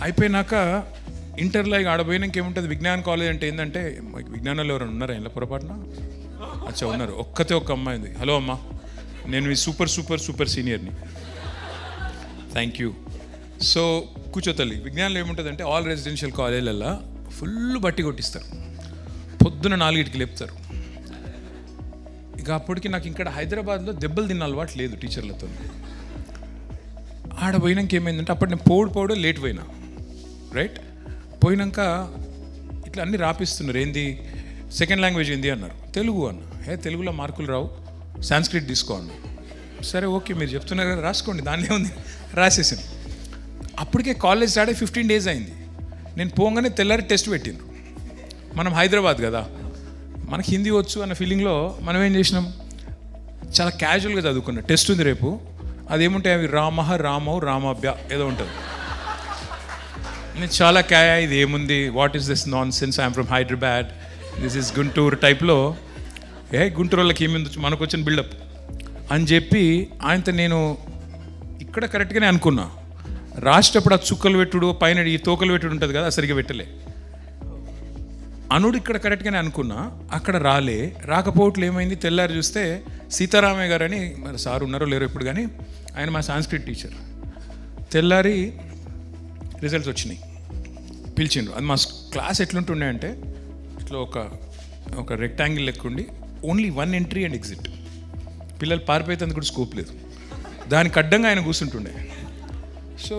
అయిపోయినాక ఇంటర్లో ఇక ఆడపోయినాక ఏముంటుంది విజ్ఞాన్ కాలేజ్ అంటే ఏంటంటే విజ్ఞానంలో ఎవరైనా ఉన్నారా ఇలా పొరపాటున అచ్చా ఉన్నారు. ఒక్క అమ్మాయి ఉంది. హలో అమ్మా, నేను మీ సూపర్ సీనియర్ని. Thank you. సో కూర్చో తల్లి. విజ్ఞానంలో ఏముంటుందంటే ఆల్ రెసిడెన్షియల్ కాలేజీలలో ఫుల్ బట్టి కొట్టిస్తారు, పొద్దున 4కి లేపుతారు. ఇక అప్పటికి నాకు ఇక్కడ హైదరాబాద్లో దెబ్బలు తిన్న అలవాటు లేదు టీచర్లతో. ఆడ పోయినాక ఏమైందంటే అప్పటి నేను పోడు లేట్ పోయినా, రైట్. పోయినాక ఇట్లా అన్నీ రాపిస్తున్నారు. ఏంది సెకండ్ లాంగ్వేజ్ ఏంది అన్నారు. తెలుగు అన్న. తెలుగులో మార్కులు రావు, సాంస్క్రిట్ తీసుకో అన్న. సరే ఓకే మీరు చెప్తున్నారు కదా రాసుకోండి, దానిలో ఉంది. రాసేసాను. అప్పటికే కాలేజ్ స్టార్ట్ 15 days అయింది. నేను పోగానే తెల్లారి టెస్ట్ పెట్టిండ్రు. మనం హైదరాబాద్ కదా, మనకి హిందీ వచ్చు అన్న ఫీలింగ్లో మనం ఏం చేసినాం, చాలా క్యాజువల్గా చదువుకున్నాం. టెస్ట్ ఉంది రేపు, అదేముంటాయి అవి రామాభ్య ఏదో ఉంటుంది. నేను చాలా ఇది ఏముంది, what is this non sense, I'm from Hyderabad, this is Guntur టైప్లో. గుంటూరు వాళ్ళకి ఏమింది మనకు వచ్చిన బిల్డప్ అని చెప్పి ఆయనతో నేను ఇక్కడ కరెక్ట్గానే అనుకున్నా. రాసేటప్పుడు ఆ చుక్కలు పెట్టుడు పైన ఈ తోకలు పెట్టుడు ఉంటుంది కదా, సరిగ్గా పెట్టలే. అనుడు ఇక్కడ కరెక్ట్గానే అనుకున్నా, అక్కడ రాకపోవట్లు ఏమైంది. తెల్లారి చూస్తే సీతారామయ్య గారు అని, మరి సార్ ఉన్నారో లేరో ఇప్పుడు, కానీ ఆయన మా సాంస్క్రిట్ టీచర్. తెల్లారి రిజల్ట్స్ వచ్చినాయి, పిలిచిండ్రు. అది మా క్లాస్ ఎట్లుంటుండే అంటే ఇట్లా ఒక రెక్టాంగిల్ లెక్క ఉండి ఓన్లీ 1 entry and exit. పిల్లలు పారిపోయేందుకు కూడా స్కోప్ లేదు, దానికి అడ్డంగా ఆయన కూర్చుంటుండే. సో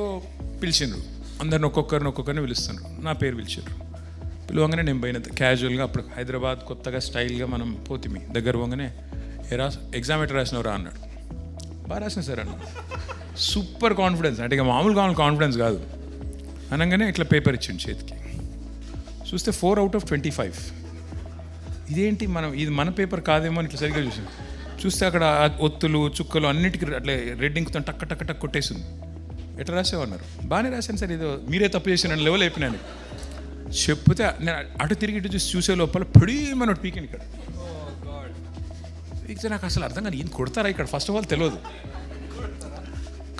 పిలిచిండ్రు, అందరిని ఒక్కొక్కరిని పిలుస్తున్నారు. నా పేరు పిలిచారు. పిలువగానే నేను పోయిన క్యాజువల్గా. అప్పుడు హైదరాబాద్ కొత్తగా స్టైల్గా మనం పోతిమి. దగ్గర పోగానే ఎగ్జామ్ ఎట్లా రాసినవరా అన్నాడు. బాగా రాసిన సార్ అన్నాడు. సూపర్ కాన్ఫిడెన్స్, అంటే ఇక మామూలు కాన్ఫిడెన్స్ కాదు. అనగానే ఇట్లా పేపర్ ఇచ్చిండు చేతికి. చూస్తే 4 out of 25. ఇదేంటి ఇది మన పేపర్ కాదేమో అని ఇట్లా సరిగ్గా చూస్తే అక్కడ ఒత్తులు చుక్కలు అన్నిటికీ అట్లా రెడ్ ఇంక్తో టక్ కొట్టేసింది. ఎట్లా రాసావు అన్నారు. బాగానే రాశాను సార్, ఏదో మీరే తప్పు చేసిన లెవెల్ అయిపోయినాను చెప్తే నేను అటు తిరిగి ఇటు చూసే లోపల పడేమని పీకింది ఇక్కడ. పీకితే నాకు అసలు అర్థం కానీ ఈయన కొడతారా ఇక్కడ, ఫస్ట్ ఆఫ్ ఆల్ తెలియదు.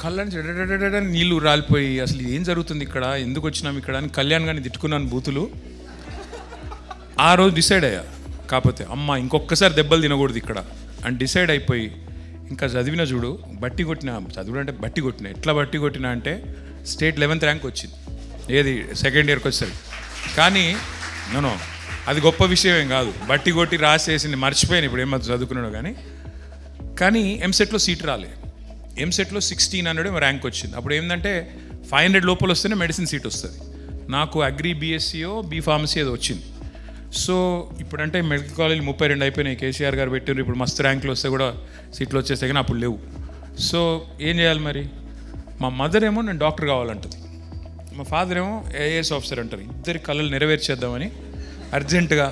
కళ్ళ నుంచి నీళ్ళు రాలిపోయి అసలు ఏం జరుగుతుంది ఇక్కడ, ఎందుకు వచ్చినాం ఇక్కడ అని కళ్యాణ్ గారిని తిట్టుకున్నాను బూతులు. ఆ రోజు డిసైడ్ అయ్యా, కాకపోతే అమ్మ ఇంకొకసారి దెబ్బలు తినకూడదు ఇక్కడ అని డిసైడ్ అయిపోయి ఇంకా చదివిన చూడు. చదువుడు అంటే బట్టి కొట్టిన. ఎట్లా బట్టి కొట్టినా అంటే స్టేట్ 11th ర్యాంక్ వచ్చింది, ఏది సెకండ్ ఇయర్కి వచ్చేసరికి. కానీ నేను అది గొప్ప విషయం ఏం కాదు, బట్టి కొట్టి రాసేసింది మర్చిపోయాను ఇప్పుడు ఏమో చదువుకున్నాడు. కానీ ఎంసెట్లో సీట్ రాలే. ఎంసెట్లో 1600 ర్యాంక్ వచ్చింది. అప్పుడు ఏంటంటే 500 లోపల వస్తేనే మెడిసిన్ సీట్ వస్తుంది. నాకు అగ్రి బీఎస్సీయో బీఫార్మసీ ఏదో వచ్చింది. సో ఇప్పుడంటే మెడికల్ కాలేజ్ 32 అయిపోయినాయి, కేసీఆర్ గారు పెట్టారు. ఇప్పుడు మస్తు ర్యాంకులు వస్తే కూడా సీట్లు వచ్చేస్తే కానీ అప్పుడు లేవు. సో ఏం చేయాలి మరి. మా మదర్ ఏమో నేను డాక్టర్ కావాలంటుంది, మా ఫాదర్ ఏమో ఐఏఎస్ ఆఫీసర్ అంటారు. ఇద్దరి కళలు నెరవేర్చేద్దామని అర్జెంటుగా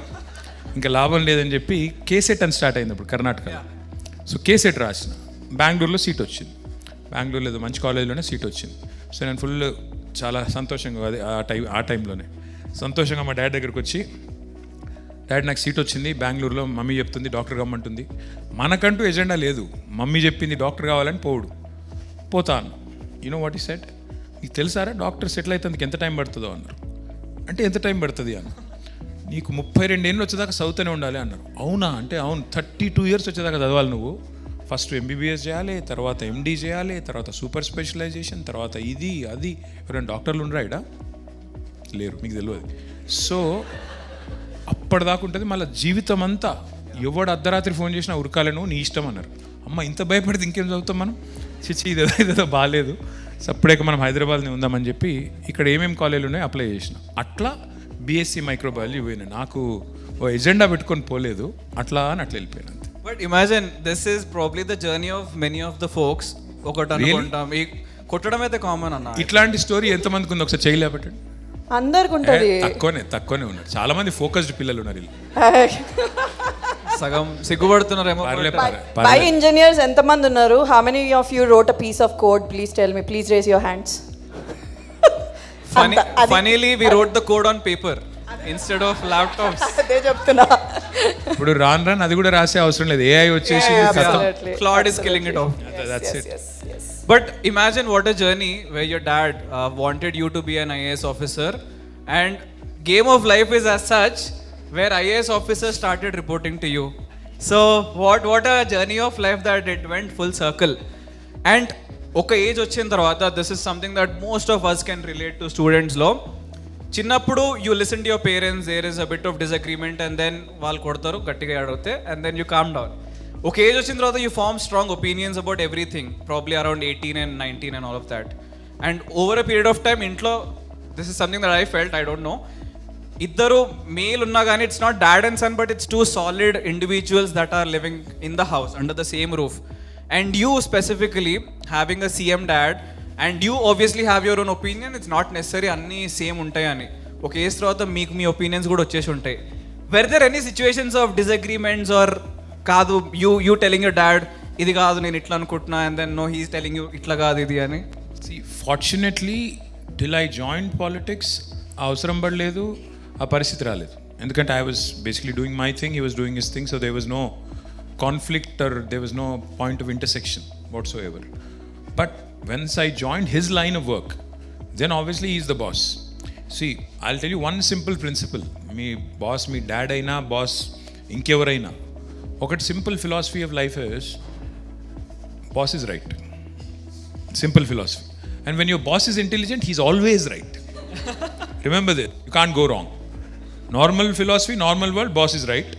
ఇంకా లాభం లేదని చెప్పి కేసెట్ అని స్టార్ట్ అయింది అప్పుడు కర్ణాటక. సో కేసెట్ రాసిన, బెంగళూరులో సీట్ వచ్చింది. బెంగళూరులో ఏదో మంచి కాలేజీలోనే సీట్ వచ్చింది. సో నేను ఫుల్ చాలా సంతోషంగా ఆ టైంలోనే సంతోషంగా మా డాడీ దగ్గరికి వచ్చి, డాడీ నాకు సీట్ వచ్చింది బెంగళూరులో, మమ్మీ చెప్తుంది డాక్టర్ కమ్మంటుంది. మనకంటూ ఎజెండా లేదు, మమ్మీ చెప్పింది డాక్టర్ కావాలని పోతాను. యూనో వాట్ ఈ సెట్, నీకు తెలుసారా డాక్టర్ సెటిల్ అయితే ఎంత టైం పడుతుందో అన్నారు. అంటే ఎంత టైం పడుతుంది అన్న, నీకు 32 ఏళ్ళు వచ్చేదాకా చదువుతూనే ఉండాలి అన్నారు. అవునా అంటే అవును, 32 years వచ్చేదాకా చదవాలి నువ్వు. ఫస్ట్ ఎంబీబీఎస్ చేయాలి, తర్వాత ఎండీ చేయాలి, తర్వాత సూపర్ స్పెషలైజేషన్, తర్వాత ఇది అది. ఎవరైనా డాక్టర్లు ఉండరా ఇక్కడ? లేరు, మీకు తెలియదు. సో అప్పటిదాకా ఉంటుంది, మళ్ళీ జీవితం అంతా ఎవడు అర్ధరాత్రి ఫోన్ చేసినా ఉరకాలి, నువ్వు నీ ఇష్టం అన్నారు. అమ్మ ఇంత భయపడితే ఇంకేం చదువుతాం మనం, చిచ్చి ఇదేదో బాగాలేదు, సప్పుడేక మనం హైదరాబాద్ని ఉందామని చెప్పి ఇక్కడ ఏమేమి కాలేజీలు ఉన్నాయో అప్లై చేసిన. అట్లా బీఎస్సీ మైక్రోబయాలజీ పోయినా. నాకు ఓ ఎజెండా పెట్టుకొని పోలేదు, అట్లా వెళ్ళిపోయినా. But imagine this is probably the journey of many of the folks. ఒకటి అనుకుంటాం, ఈ కొట్టడం అయితే కామన్ అన్న. ఇట్లాంటి స్టోరీ ఎంతమందికి ఉంది ఒకసారి చేయలేబట్టండి. అందరికి ఉంటుంది. తక్కువనే ఉన్నారు, చాలా మంది ఫోకస్డ్ పిల్లలు ఉన్నారు. సగం సిగ్గుపడుతున్నారేమో. బై ఇంజనీర్స్ ఎంతమంది ఉన్నారు? How many of you wrote a piece of code? Please tell me, please raise your hands. Funnily we wrote the code on paper. instead of laptops. అదే చెప్తున్నా. ఇప్పుడు రాను రాను అది కూడా రాసే అవసరం లేదు, ఏఐ వచ్చేసి Absolutely. Claude is killing it off. That's it. Yes. But imagine what a journey where your dad wanted you to be an IAS officer, and game of life is as such where IAS officers started reporting to you. So what a journey of life that it went full circle. And ఒక age వచ్చిన తర్వాత this is something that most of us can relate to స్టూడెంట్స్లో. చిన్నప్పుడు you listen to your parents, there is a bit of disagreement and then వాళ్ళు కొడతారు గట్టిగా అడిగితే and then you calm down. ఒక ఏజ్ వచ్చిన తర్వాత you form strong opinions about everything, probably around 18 and 19 and all of that. And over a period of time ఇంట్లో this is something that I felt, I don't know, ఇద్దరు male ఉన్నా కానీ it's not dad and son but it's two solid individuals that are living in the house under the same roof. And you specifically having a CM dad, and you obviously have your own opinion. It's not necessary అన్నీ same ఉంటాయని. ఒక age తర్వాత మీకు మీ opinions కూడా వచ్చేసి ఉంటాయి. Were there any situations of disagreements or కాదు you telling your dad ఇది కాదు నేను ఇట్లా అనుకుంటున్నా and then no he's telling you ఇట్లా కాదు ఇది అని? See, fortunately till I joined politics అవసరం పడలేదు, ఆ పరిస్థితి రాలేదు. ఎందుకంటే I was basically doing my thing, he was doing his thing, so there was no conflict or there was no point of intersection whatsoever. But once I joined his line of work, then obviously he is the boss. See, I'll tell you one simple principle. Me boss, me dad aina, boss inkevaraina. Okati simple philosophy of life is boss is right. Simple philosophy. And when your boss is intelligent, he's always right. Remember that. You can't go wrong. Normal philosophy, normal world, boss is right.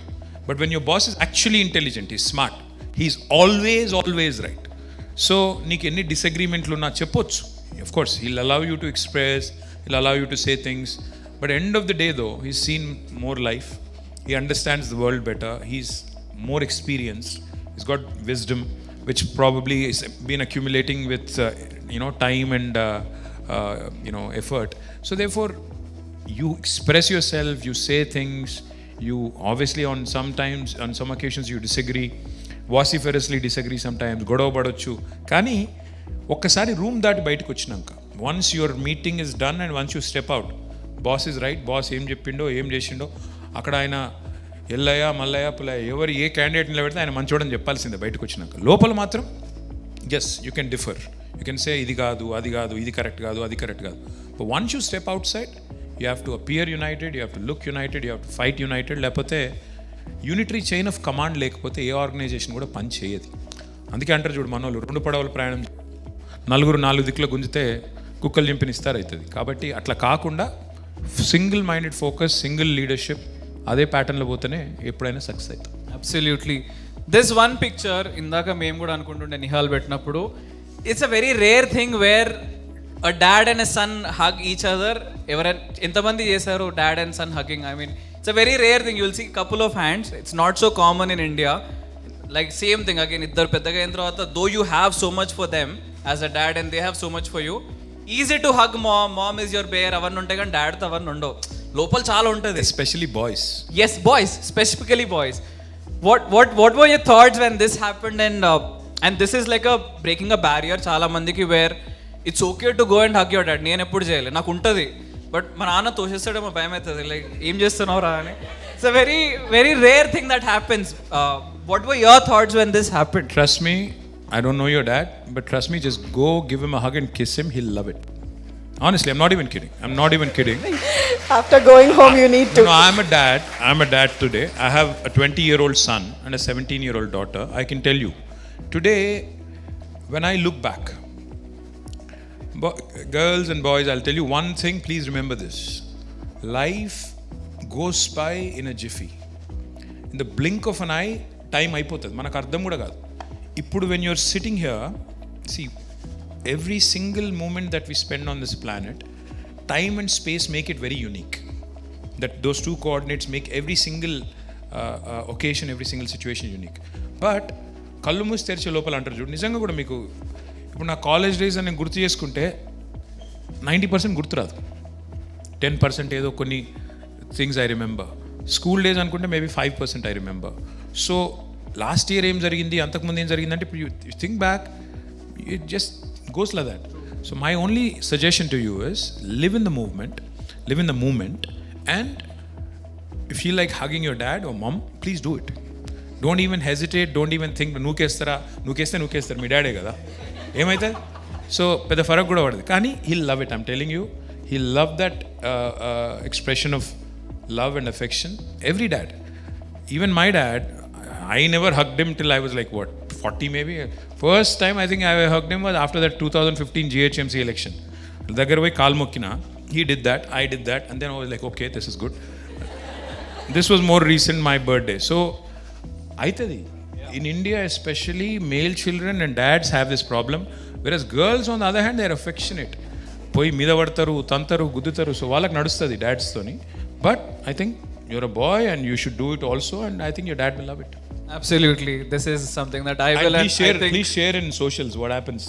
But when your boss is actually intelligent, he's smart, he's always right. So నీకు ఎన్ని డిసగ్రీమెంట్లు ఉన్నా చెప్పొచ్చు. Of course, he'll allow you to express, he'll allow you to say things. But end of the day though, he's seen more life, he understands the world better, he's more experienced, he's got wisdom which probably has been accumulating with time and effort. So therefore, you express yourself, you say things. You obviously on some occasions you disagree, vociferously disagree sometimes, గొడవ పడవచ్చు. కానీ ఒక్కసారి room దాటి బయటకు వచ్చినాక, once your meeting is done and once you step out, boss is right, boss ఏం చెప్పిండో ఏం చేసిండో అక్కడ ఆయన ఎల్లయ్య మల్లయ్య పుల్లయ్య ఎవరు ఏ క్యాండిడేట్ నిలబెడితే ఆయన మంచోడని చెప్పాల్సిందే బయటకు వచ్చినాక. లోపల మాత్రం yes you can differ, you can say ఇది కాదు అది కాదు, ఇది కరెక్ట్ కాదు అది కరెక్ట్ కాదు. But once you step out side, you have to appear united, you have to look united, you have to fight united. లేకపోతే యూనిటరీ చైన్ ఆఫ్ కమాండ్ లేకపోతే ఏ ఆర్గనైజేషన్ కూడా పని చేయదు. అందుకే అంటారు చూడు మనోళ్ళు, 2 పడవల ప్రయాణం, నలుగురు 4 దిక్కుల గుంజితే కుక్కలు చింపినిస్తారు అవుతుంది. కాబట్టి అట్లా కాకుండా single minded focus, single leadership, అదే ప్యాటర్న్లో పోతేనే ఎప్పుడైనా సక్సెస్ అవుతుంది. అబ్సల్యూట్లీ. దిస్ వన్ పిక్చర్ ఇందాక మేము కూడా అనుకుంటుండే నిహాల్ పెట్టినప్పుడు, it's a very rare thing where a dad and a son hug each other. ఎంతమంది చేశారు dad and son hugging? I mean, it's a very rare thing. You will see couple of hands. It's not so common in India. Like same thing again, ఇద్దరు పెద్దగా అయిన తర్వాత, though you have so much for them as a dad and they have so much for you, easy to hug mom is your bear అవన్నీ ఉంటాయి కానీ డాడ్తో అవన్నీ ఉండవు. లోపల చాలా ఉంటుంది. Especially boys. Yes, boys, specifically boys. What were your thoughts when this happened? And this is like a breaking a barrier చాలా మందికి, where it's okay to go and hug your dad. నేను ఎప్పుడు చేయలేదు, నాకు ఉంటుంది, బట్ మా నాన్న తోసేస్తాడేమో భయం అవుతుంది, లైక్ ఏం చేస్తున్నావు రా అని. It's a very very rare thing that happens. What were your thoughts when this happened? Trust me, I don't know your dad, but trust me, just go give him a hug and kiss him, he'll love it. Honestly, I'm not even kidding. After going home you need to. No, I'm a dad today. I have a 20-year-old son and a 17-year-old daughter. I can tell you today, when I look back, girls and boys, I'll tell you one thing, please remember this. Life goes by in a jiffy. In the blink of an eye, time అయిపోతుంది, మనకు అర్థం కూడా కాదు. ఇప్పుడు when you're sitting here, see, every single moment that we spend on this planet, time and space make it very unique. That those two coordinates make every single occasion, every single situation unique. But కళ్ళు మూసి తెరిచే లోపల అంటారు చూడు, నిజంగా కూడా మీకు ఇప్పుడు నా కాలేజ్ డేస్ అని గుర్తు చేసుకుంటే 90% గుర్తురాదు, 10% ఏదో కొన్ని things I remember. School days అనుకుంటే maybe 5% I remember. So last year ఏం జరిగింది, అంతకుముందు ఏం జరిగిందంటే ఇప్పుడు you think back, it just goes like that. So my only suggestion to you is live in the movement and you feel like hugging your dad or mom, please do it. Don't even hesitate, don't even think నూకేస్తారు మీ డాడే కదా ఏమైతే so పెద్ద ఫరక్ కూడా పడదు కానీ he'll love it, I'm telling you, he'll love that expression of love and affection. Every dad, even my dad, I never hugged him till I was like what 40 maybe. First time I think I hugged him was after that 2015 GHMC election. దగ్గర పోయి కాలు మొక్కిన. He did that, I did that, and then I was like, okay, this is good. This was more recent, my birthday. So aitadi. In India especially, male children and dads have this problem, whereas girls on the other hand, they're affectionate. పోయి మీద పడతారు, తంతారు, గుద్దుతారు, so వాళ్ళకి నడుస్తుంది డాడ్స్తోని. But I think you're a boy and you should do it also, and I think your dad will love it. Absolutely, this is something that I will. And please share in socials what happens.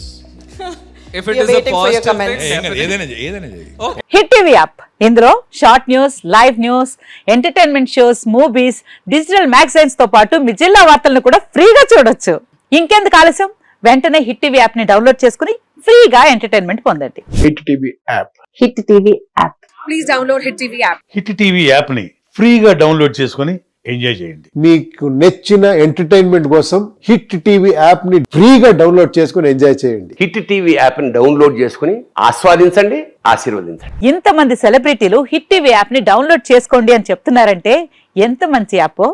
If it We are is a waiting for your positive comments. thing, definitely. ఏదైనా చేయి. Hit TV app ఇందులో short news, live news, entertainment shows, movies, digital magazines తో పాటు మీ జిల్లా వార్తలను కూడా ఫ్రీగా చూడొచ్చు. ఇంకెందుకు ఆలస్యం, వెంటనే హిట్ టీవీ యాప్ ని డౌన్లోడ్ చేసుకుని ఫ్రీగా ఎంటర్టైన్మెంట్ పొందండి. Hit TV app. Hit TV app. Please download Hit TV app. Hit TV యాప్ని ఫ్రీగా డౌన్లోడ్ చేసుకొని ఎంజాయ్ చేయండి. మీకు నచ్చిన ఎంటర్టైన్మెంట్ కోసం హిట్ టీవీ యాప్ ని ఫ్రీగా డౌన్లోడ్ చేసుకొని ఎంజాయ్ చేయండి. హిట్ టీవీ యాప్ని డౌన్లోడ్ చేసుకుని ఆస్వాదించండి, ఆశీర్వదించండి. ఇంతమంది సెలబ్రిటీలు హిట్ టీవీ యాప్ ని డౌన్లోడ్ చేసుకోండి అని చెప్తున్నారంటే ఎంత మంచి యాప్.